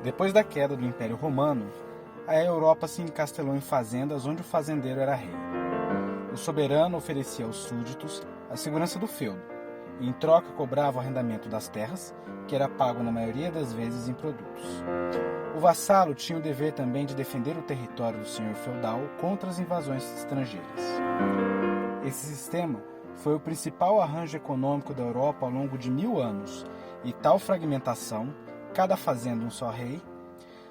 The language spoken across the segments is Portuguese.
Depois da queda do Império Romano, a Europa se encastelou em fazendas onde o fazendeiro era rei. O soberano oferecia aos súditos a segurança do feudo e, em troca, cobrava o arrendamento das terras, que era pago na maioria das vezes em produtos. O vassalo tinha o dever também de defender o território do senhor feudal contra as invasões estrangeiras. Esse sistema foi o principal arranjo econômico da Europa ao longo de 1000 anos, e tal fragmentação, cada fazenda um só rei,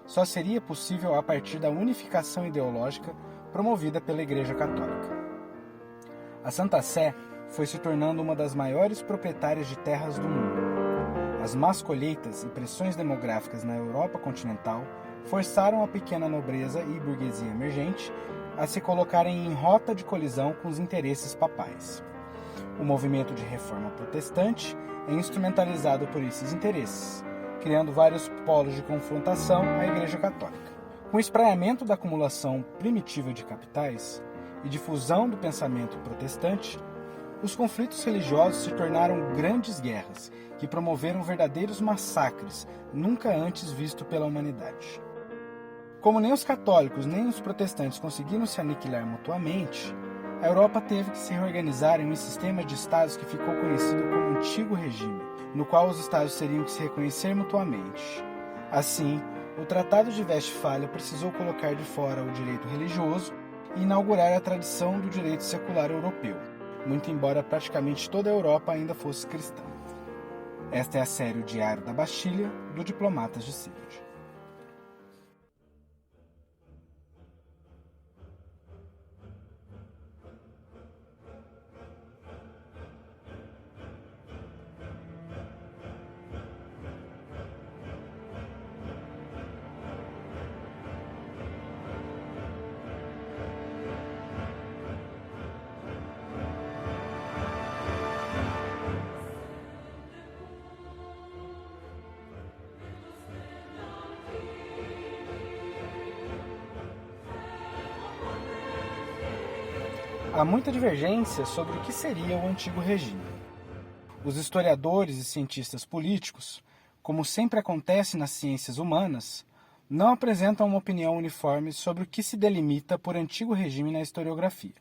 só seria possível a partir da unificação ideológica promovida pela Igreja Católica. A Santa Sé foi se tornando uma das maiores proprietárias de terras do mundo. As más colheitas e pressões demográficas na Europa continental forçaram a pequena nobreza e burguesia emergente a se colocarem em rota de colisão com os interesses papais. O movimento de reforma protestante é instrumentalizado por esses interesses, criando vários polos de confrontação à Igreja Católica. Com o espraiamento da acumulação primitiva de capitais e difusão do pensamento protestante, os conflitos religiosos se tornaram grandes guerras que promoveram verdadeiros massacres nunca antes vistos pela humanidade. Como nem os católicos nem os protestantes conseguiram se aniquilar mutuamente, a Europa teve que se reorganizar em um sistema de estados que ficou conhecido como Antigo Regime, no qual os estados teriam que se reconhecer mutuamente. Assim, o Tratado de Westfália precisou colocar de fora o direito religioso e inaugurar a tradição do direito secular europeu, muito embora praticamente toda a Europa ainda fosse cristã. Esta é a série O Diário da Bastilha, do Diplomatas de Seward. Há muita divergência sobre o que seria o Antigo Regime. Os historiadores e cientistas políticos, como sempre acontece nas ciências humanas, não apresentam uma opinião uniforme sobre o que se delimita por Antigo Regime na historiografia.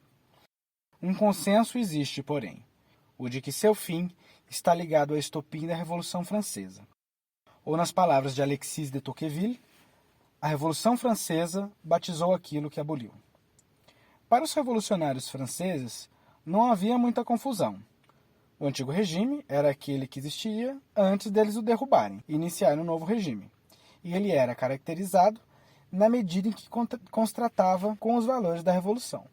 Um consenso existe, porém, o de que seu fim está ligado ao estopim da Revolução Francesa. Ou, nas palavras de Alexis de Tocqueville, a Revolução Francesa batizou aquilo que aboliu. Para os revolucionários franceses, não havia muita confusão. O Antigo Regime era aquele que existia antes deles o derrubarem e iniciarem um novo regime. E ele era caracterizado na medida em que contrastava com os valores da Revolução.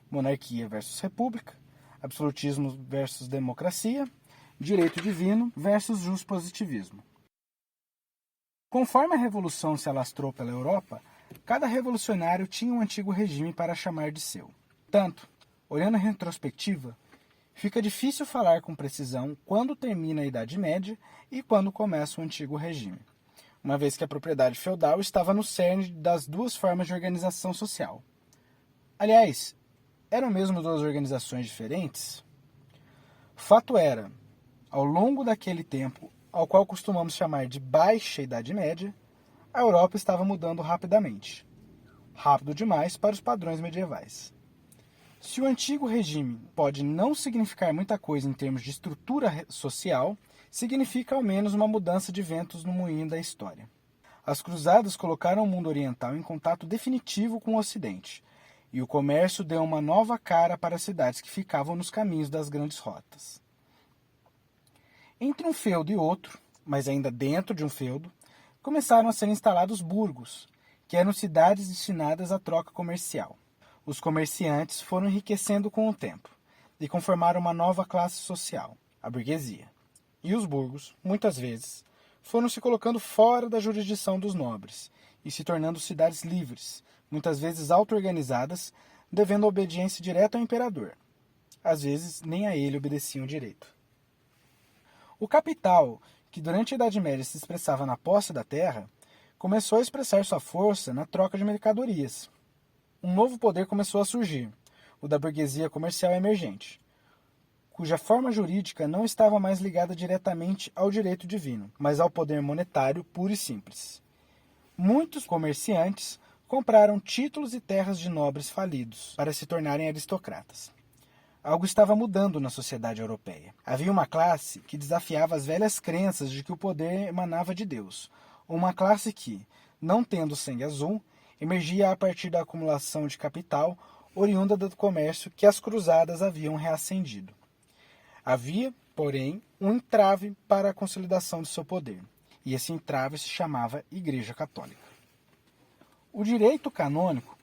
Monarquia versus república, absolutismo versus democracia, direito divino versus justpositivismo. Conforme a Revolução se alastrou pela Europa, cada revolucionário tinha um antigo regime para chamar de seu. Tanto, olhando em retrospectiva, fica difícil falar com precisão quando termina a Idade Média e quando começa o Antigo Regime, uma vez que a propriedade feudal estava no cerne das duas formas de organização social. Aliás, eram mesmo duas organizações diferentes? Fato era, ao longo daquele tempo, ao qual costumamos chamar de Baixa Idade Média, a Europa estava mudando rapidamente. Rápido demais para os padrões medievais. Se o Antigo Regime pode não significar muita coisa em termos de estrutura social, significa ao menos uma mudança de ventos no moinho da história. As cruzadas colocaram o mundo oriental em contato definitivo com o Ocidente, e o comércio deu uma nova cara para as cidades que ficavam nos caminhos das grandes rotas. Entre um feudo e outro, mas ainda dentro de um feudo, começaram a ser instalados burgos, que eram cidades destinadas à troca comercial. Os comerciantes foram enriquecendo com o tempo e conformaram uma nova classe social, a burguesia. E os burgos, muitas vezes, foram se colocando fora da jurisdição dos nobres e se tornando cidades livres, muitas vezes auto-organizadas, devendo obediência direta ao imperador. Às vezes, nem a ele obedeciam direito. O capital, que durante a Idade Média se expressava na posse da terra, começou a expressar sua força na troca de mercadorias. Um novo poder começou a surgir, o da burguesia comercial emergente, cuja forma jurídica não estava mais ligada diretamente ao direito divino, mas ao poder monetário puro e simples. Muitos comerciantes compraram títulos e terras de nobres falidos para se tornarem aristocratas. Algo estava mudando na sociedade europeia. Havia uma classe que desafiava as velhas crenças de que o poder emanava de Deus. Uma classe que, não tendo sangue azul, emergia a partir da acumulação de capital oriunda do comércio que as cruzadas haviam reacendido. Havia, porém, um entrave para a consolidação de seu poder, e esse entrave se chamava Igreja Católica. O direito canônico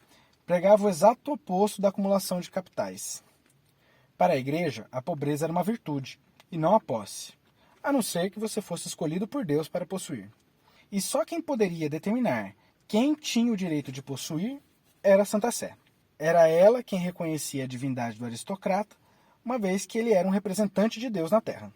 pregava o exato oposto da acumulação de capitais. Para a Igreja, a pobreza era uma virtude, e não a posse, a não ser que você fosse escolhido por Deus para possuir. E só quem poderia determinar quem tinha o direito de possuir era a Santa Sé. Era ela quem reconhecia a divindade do aristocrata, uma vez que ele era um representante de Deus na Terra.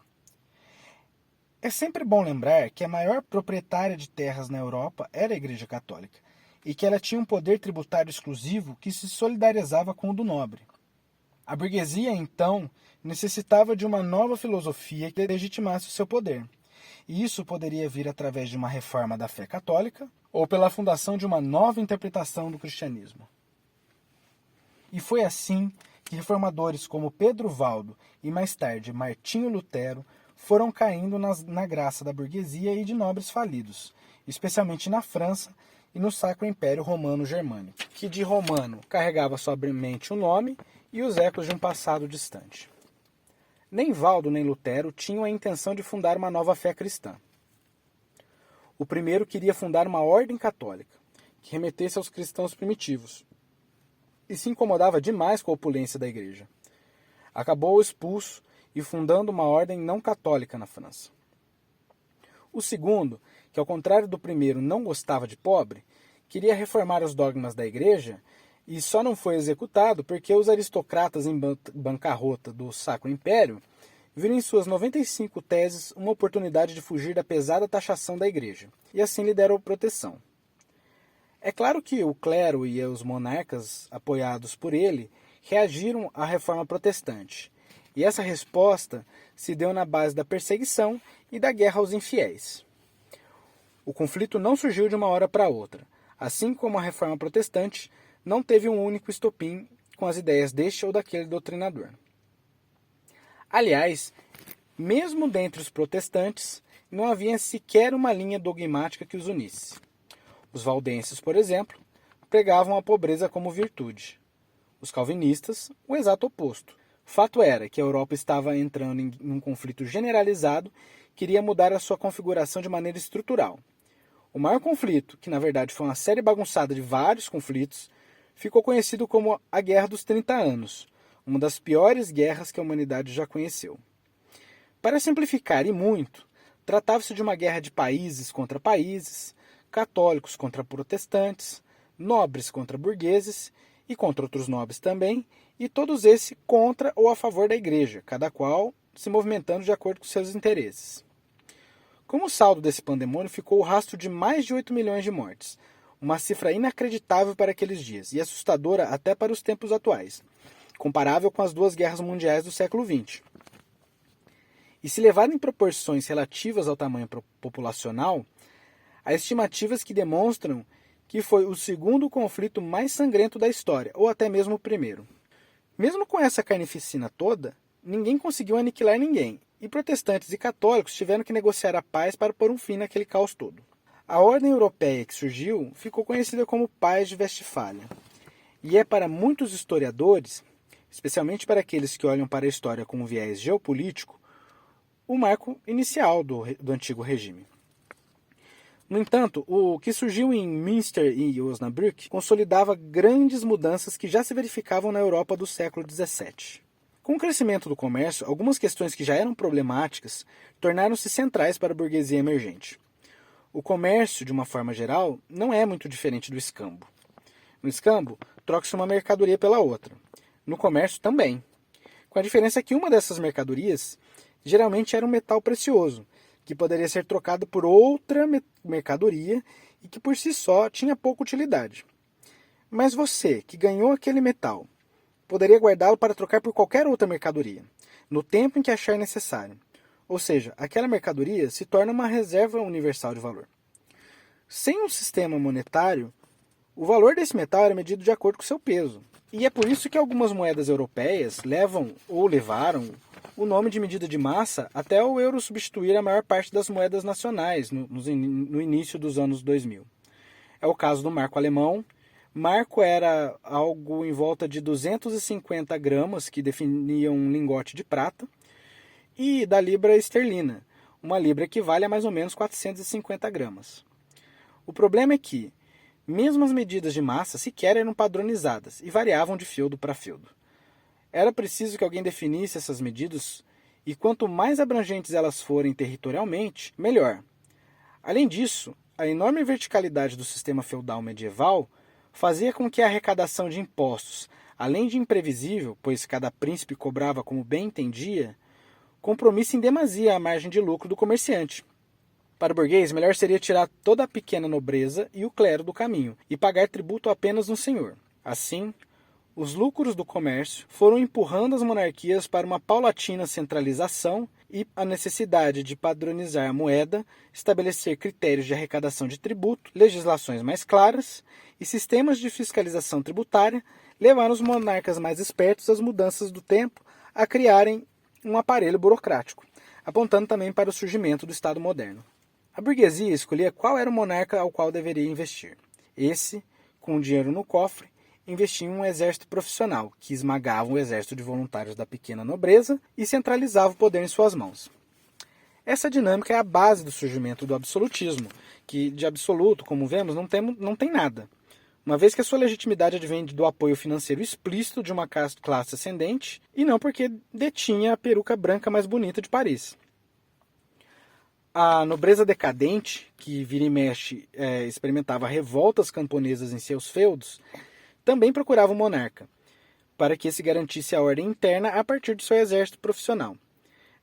É sempre bom lembrar que a maior proprietária de terras na Europa era a Igreja Católica, e que ela tinha um poder tributário exclusivo que se solidarizava com o do nobre. A burguesia, então, necessitava de uma nova filosofia que legitimasse o seu poder. E isso poderia vir através de uma reforma da fé católica ou pela fundação de uma nova interpretação do cristianismo. E foi assim que reformadores como Pedro Valdo e mais tarde Martinho Lutero foram caindo na graça da burguesia e de nobres falidos, especialmente na França e no Sacro Império Romano Germânico, que de romano carregava somente o nome e os ecos de um passado distante. Nem Valdo nem Lutero tinham a intenção de fundar uma nova fé cristã. O primeiro queria fundar uma ordem católica, que remetesse aos cristãos primitivos, e se incomodava demais com a opulência da igreja. Acabou expulso e fundando uma ordem não católica na França. O segundo, que ao contrário do primeiro não gostava de pobre, queria reformar os dogmas da igreja e só não foi executado porque os aristocratas em bancarrota do Sacro Império viram em suas 95 teses uma oportunidade de fugir da pesada taxação da igreja, e assim lhe deram proteção. É claro que o clero e os monarcas, apoiados por ele, reagiram à reforma protestante, e essa resposta se deu na base da perseguição e da guerra aos infiéis. O conflito não surgiu de uma hora para outra, assim como a reforma protestante não teve um único estopim com as ideias deste ou daquele doutrinador. Aliás, mesmo dentre os protestantes, não havia sequer uma linha dogmática que os unisse. Os valdenses, por exemplo, pregavam a pobreza como virtude. Os calvinistas, o exato oposto. Fato era que a Europa estava entrando em um conflito generalizado que iria mudar a sua configuração de maneira estrutural. O maior conflito, que na verdade foi uma série bagunçada de vários conflitos, ficou conhecido como a Guerra dos 30 Anos, uma das piores guerras que a humanidade já conheceu. Para simplificar e muito, tratava-se de uma guerra de países contra países, católicos contra protestantes, nobres contra burgueses e contra outros nobres também, e todos esses contra ou a favor da igreja, cada qual se movimentando de acordo com seus interesses. Como saldo desse pandemônio ficou o rastro de mais de 8 milhões de mortes, uma cifra inacreditável para aqueles dias e assustadora até para os tempos atuais, comparável com as duas guerras mundiais do século XX. E se levado em proporções relativas ao tamanho populacional, há estimativas que demonstram que foi o segundo conflito mais sangrento da história, ou até mesmo o primeiro. Mesmo com essa carnificina toda, ninguém conseguiu aniquilar ninguém, e protestantes e católicos tiveram que negociar a paz para pôr um fim naquele caos todo. A ordem europeia que surgiu ficou conhecida como Paz de Westfália, e é para muitos historiadores, especialmente para aqueles que olham para a história com um viés geopolítico, o marco inicial do antigo regime. No entanto, o que surgiu em Münster e Osnabrück consolidava grandes mudanças que já se verificavam na Europa do século XVII. Com o crescimento do comércio, algumas questões que já eram problemáticas tornaram-se centrais para a burguesia emergente. O comércio, de uma forma geral, não é muito diferente do escambo. No escambo, troca-se uma mercadoria pela outra. No comércio, também. Com a diferença que uma dessas mercadorias geralmente era um metal precioso, que poderia ser trocado por outra mercadoria e que por si só tinha pouca utilidade. Mas você, que ganhou aquele metal, poderia guardá-lo para trocar por qualquer outra mercadoria, no tempo em que achar necessário. Ou seja, aquela mercadoria se torna uma reserva universal de valor. Sem um sistema monetário, o valor desse metal era medido de acordo com seu peso. E é por isso que algumas moedas europeias levam ou levaram o nome de medida de massa até o euro substituir a maior parte das moedas nacionais no início dos anos 2000. É o caso do marco alemão. Marco era algo em volta de 250 gramas, que definia um lingote de prata, e da libra esterlina. Uma libra equivale a mais ou menos 450 gramas. O problema é que, mesmo as medidas de massa sequer eram padronizadas e variavam de feudo para feudo. Era preciso que alguém definisse essas medidas, e quanto mais abrangentes elas forem territorialmente, melhor. Além disso, a enorme verticalidade do sistema feudal medieval fazia com que a arrecadação de impostos, além de imprevisível, pois cada príncipe cobrava como bem entendia, compromisse em demasia a margem de lucro do comerciante. Para o burguês, melhor seria tirar toda a pequena nobreza e o clero do caminho e pagar tributo apenas no senhor. Assim, os lucros do comércio foram empurrando as monarquias para uma paulatina centralização e a necessidade de padronizar a moeda, estabelecer critérios de arrecadação de tributo, legislações mais claras e sistemas de fiscalização tributária levaram os monarcas mais espertos às mudanças do tempo a criarem um aparelho burocrático, apontando também para o surgimento do Estado moderno. A burguesia escolhia qual era o monarca ao qual deveria investir. Esse, com o dinheiro no cofre, investia em um exército profissional, que esmagava o exército de voluntários da pequena nobreza e centralizava o poder em suas mãos. Essa dinâmica é a base do surgimento do absolutismo, que de absoluto, como vemos, não tem nada, uma vez que a sua legitimidade advém do apoio financeiro explícito de uma classe ascendente e não porque detinha a peruca branca mais bonita de Paris. A nobreza decadente, que vira e mexe experimentava revoltas camponesas em seus feudos, também procurava o monarca, para que se garantisse a ordem interna a partir de seu exército profissional.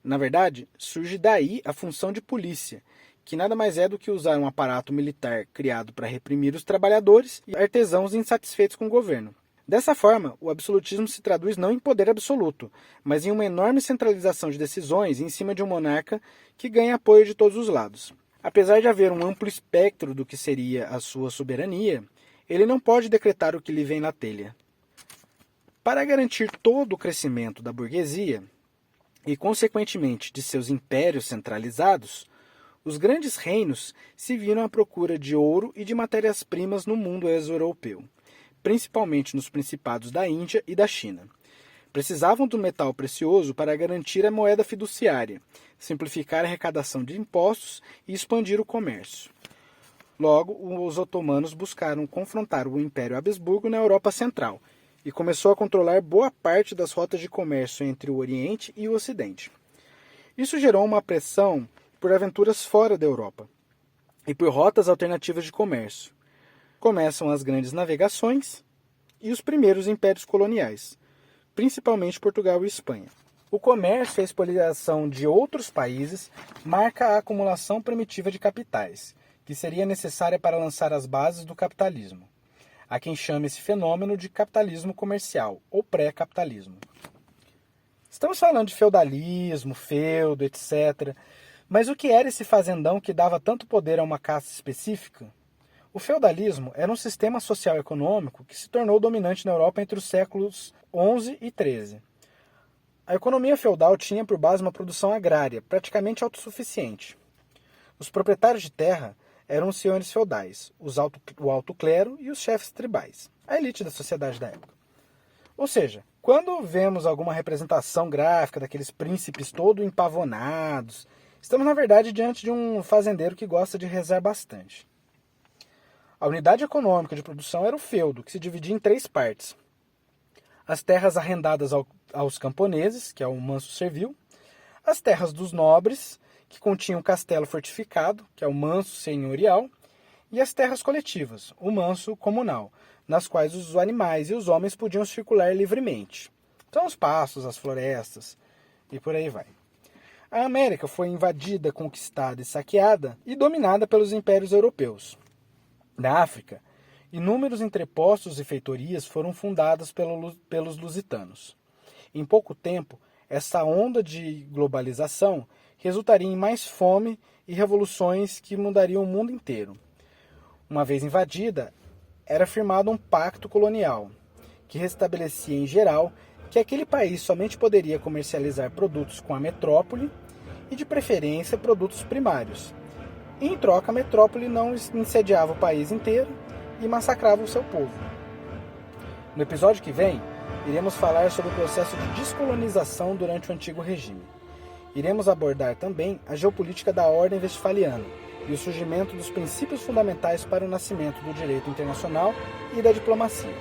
Na verdade, surge daí a função de polícia, que nada mais é do que usar um aparato militar criado para reprimir os trabalhadores e artesãos insatisfeitos com o governo. Dessa forma, o absolutismo se traduz não em poder absoluto, mas em uma enorme centralização de decisões em cima de um monarca que ganha apoio de todos os lados. Apesar de haver um amplo espectro do que seria a sua soberania, ele não pode decretar o que lhe vem na telha. Para garantir todo o crescimento da burguesia, e consequentemente de seus impérios centralizados, os grandes reinos se viram à procura de ouro e de matérias-primas no mundo ex-europeu, principalmente nos principados da Índia e da China. Precisavam do metal precioso para garantir a moeda fiduciária, simplificar a arrecadação de impostos e expandir o comércio. Logo, os otomanos buscaram confrontar o Império Habsburgo na Europa Central e começou a controlar boa parte das rotas de comércio entre o Oriente e o Ocidente. Isso gerou uma pressão por aventuras fora da Europa e por rotas alternativas de comércio. Começam as grandes navegações e os primeiros impérios coloniais, principalmente Portugal e Espanha. O comércio e a expoliação de outros países marca a acumulação primitiva de capitais, que seria necessária para lançar as bases do capitalismo. Há quem chame esse fenômeno de capitalismo comercial, ou pré-capitalismo. Estamos falando de feudalismo, feudo, etc. Mas o que era esse fazendão que dava tanto poder a uma casta específica? O feudalismo era um sistema social econômico que se tornou dominante na Europa entre os séculos XI e XIII. A economia feudal tinha por base uma produção agrária, praticamente autossuficiente. Os proprietários de terra eram os senhores feudais, o alto clero e os chefes tribais, a elite da sociedade da época. Ou seja, quando vemos alguma representação gráfica daqueles príncipes todos empavonados, estamos na verdade diante de um fazendeiro que gosta de rezar bastante. A unidade econômica de produção era o feudo, que se dividia em 3 partes. As terras arrendadas aos camponeses, que é o manso servil, as terras dos nobres, que continham castelo fortificado, que é o manso senhorial, e as terras coletivas, o manso comunal, nas quais os animais e os homens podiam circular livremente. Então os pastos, as florestas e por aí vai. A América foi invadida, conquistada e saqueada e dominada pelos impérios europeus. Na África, inúmeros entrepostos e feitorias foram fundadas pelos lusitanos. Em pouco tempo, essa onda de globalização resultaria em mais fome e revoluções que mudariam o mundo inteiro. Uma vez invadida, era firmado um pacto colonial, que restabelecia em geral que aquele país somente poderia comercializar produtos com a metrópole e, de preferência, produtos primários. E, em troca, a metrópole não incendiava o país inteiro e massacrava o seu povo. No episódio que vem, iremos falar sobre o processo de descolonização durante o antigo regime. Iremos abordar também a geopolítica da Ordem Westphaliana e o surgimento dos princípios fundamentais para o nascimento do direito internacional e da diplomacia.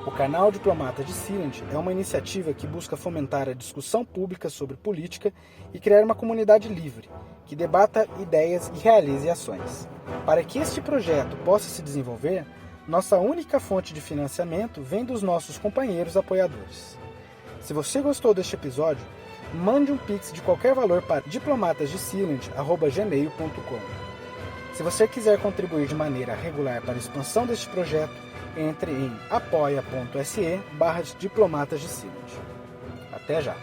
O canal Diplomatas de Sealand é uma iniciativa que busca fomentar a discussão pública sobre política e criar uma comunidade livre, que debata ideias e realize ações. Para que este projeto possa se desenvolver, nossa única fonte de financiamento vem dos nossos companheiros apoiadores. Se você gostou deste episódio, mande um pix de qualquer valor para diplomatasdesealand@gmail.com. Se você quiser contribuir de maneira regular para a expansão deste projeto, entre em apoia.se/diplomatasdesealand. Até já!